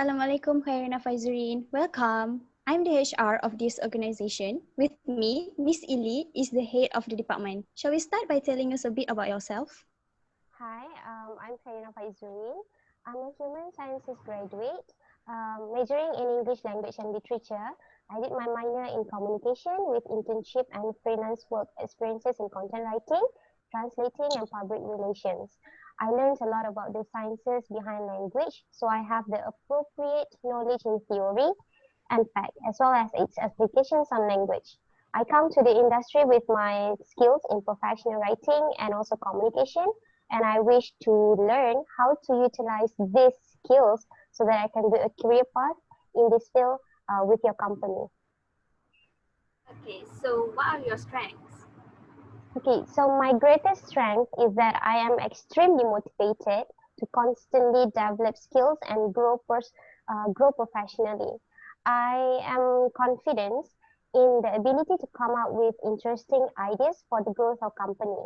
Assalamualaikum Khairina Faizurin. Welcome. I'm the HR of this organization. With me, Miss Ili is the head of the department. Shall we start by telling us a bit about yourself? Hi, I'm Karina Faizurin. I'm a human sciences graduate, majoring in English language and literature. I did my minor in communication with internship and freelance work experiences in content writing, translating, and public relations. I learned a lot about the sciences behind language, so I have the appropriate knowledge in theory and fact, as well as its applications on language. I come to the industry with my skills in professional writing and also communication, and I wish to learn how to utilize these skills so that I can build a career path in this field with your company. Okay, so what are your strengths? Okay, so my greatest strength is that I am extremely motivated to constantly develop skills and grow professionally. I am confident in the ability to come up with interesting ideas for the growth of company.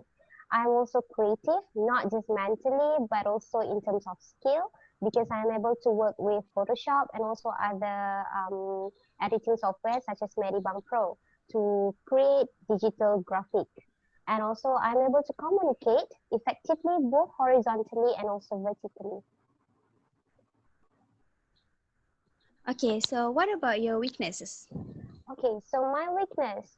I'm also creative, not just mentally, but also in terms of skill, because I'm able to work with Photoshop and also other editing software such as Medibang Pro to create digital graphic. And also I'm able to communicate effectively both horizontally and also vertically. Okay, so what about your weaknesses? Okay, so my weakness,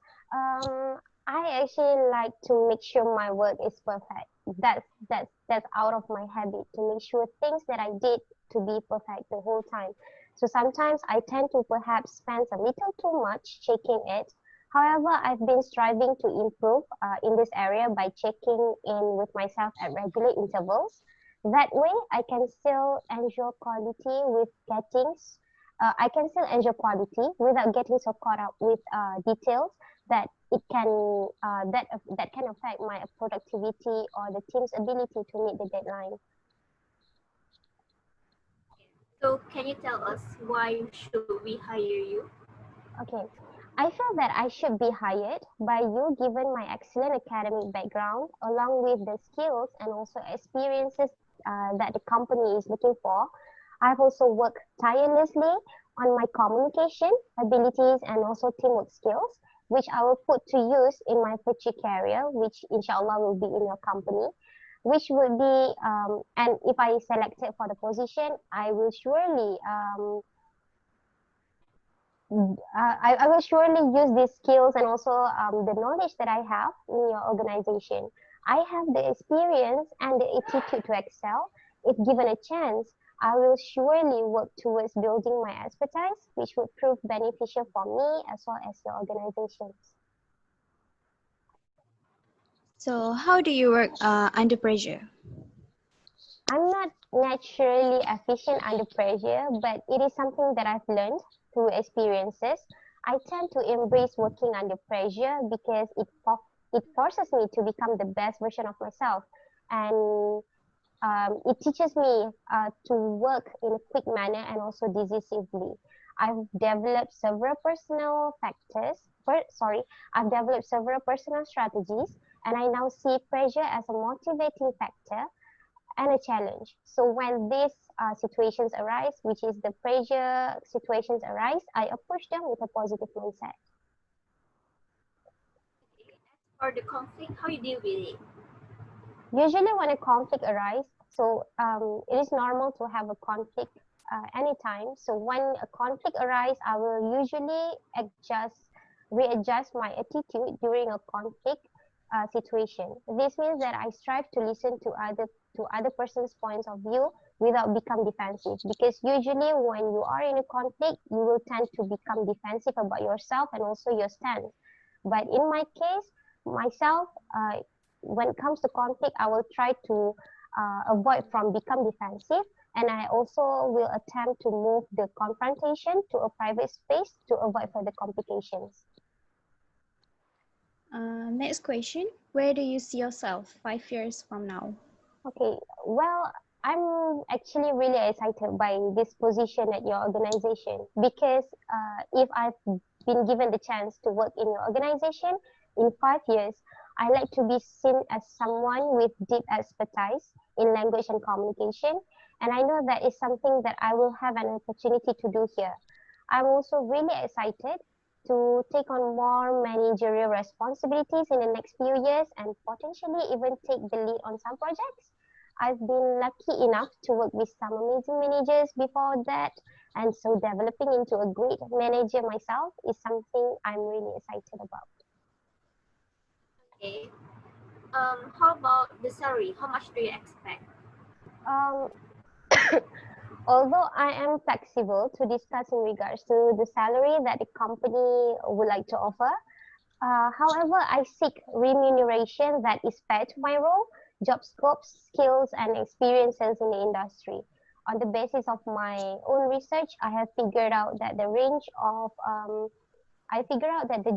I actually like to make sure my work is perfect. That's out of my habit to make sure things that I did to be perfect the whole time. So sometimes I tend to perhaps spend a little too much checking it. However, I've been striving to improve in this area by checking in with myself at regular intervals. That way, I can still ensure quality with getting I can still enjoy quality without getting so caught up with details that it can that can affect my productivity or the team's ability to meet the deadline. So can you tell us why should we hire you? Okay, I feel that I should be hired by you given my excellent academic background along with the skills and also experiences that the company is looking for. I've also worked tirelessly on my communication abilities and also teamwork skills, which I will put to use in my future career, which inshallah will be in your company. Which would be, and if I selected for the position, I will surely I will surely use these skills and also the knowledge that I have in your organization. I have the experience and the attitude to excel. If given a chance, I will surely work towards building my expertise, which would prove beneficial for me as well as your organizations. So how do you work under pressure? I'm not naturally efficient under pressure, but it is something that I've learned through experiences. I tend to embrace working under pressure because it forces me to become the best version of myself, and it teaches me to work in a quick manner and also decisively. I've developed several personal factors. I've developed several personal strategies, and I now see pressure as a motivating factor and a challenge. So when these situations arise, which is the pressure situations arise, I approach them with a positive mindset. Or the conflict, how you deal with it? Usually when a conflict arises, so it is normal to have a conflict anytime. So when a conflict arises, I will usually readjust my attitude during a conflict situation. This means that I strive to listen to other person's points of view without become defensive, because usually when you are in a conflict you will tend to become defensive about yourself and also your stance. But in my case, myself, when it comes to conflict, I will try to avoid from become defensive, and I also will attempt to move the confrontation to a private space to avoid further complications. Next question, where do you see yourself 5 years from now? Okay, well, I'm actually really excited by this position at your organization, because if I've been given the chance to work in your organization in 5 years, I like to be seen as someone with deep expertise in language and communication, And I know that is something that I will have an opportunity to do here. I'm also really excited to take on more managerial responsibilities in the next few years and potentially even take the lead on some projects. I've been lucky enough to work with some amazing managers before that, and so developing into a great manager myself is something I'm really excited about. Okay. How about the salary? How much do you expect? Um, Although I am flexible to discuss in regards to the salary that the company would like to offer, however, I seek remuneration that is fair to my role, job scopes, skills, and experiences in the industry. On the basis of my own research, I have figured out that the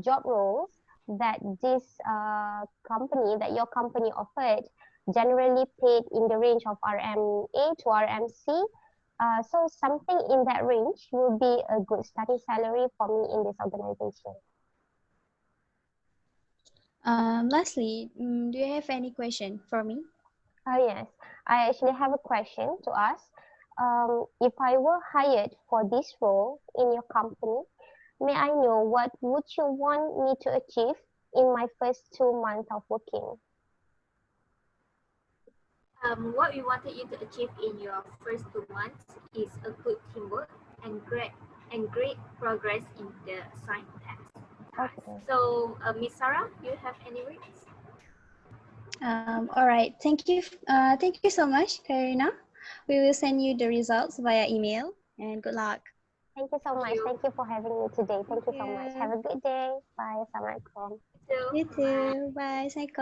job roles that that your company offered, generally paid in the range of RMA to RMC. So something in that range will be a good starting salary for me in this organization. Lastly, do you have any question for me? Yes, I actually have a question to ask. If I were hired for this role in your company, may I know what would you want me to achieve in my first 2 months of working? What we wanted you to achieve in your first 2 months is a good teamwork and great progress in the assigned task. Okay. So, Miss Sarah, do you have any words? All right. Thank you so much, Karina. We will send you the results via email, and good luck. Thank you so Thank much. you. Thank you for having me today. Thank Thank you so much. Have you. a good day. Bye. Assalamualaikum. You too. You Bye. too. Bye. Assalamualaikum.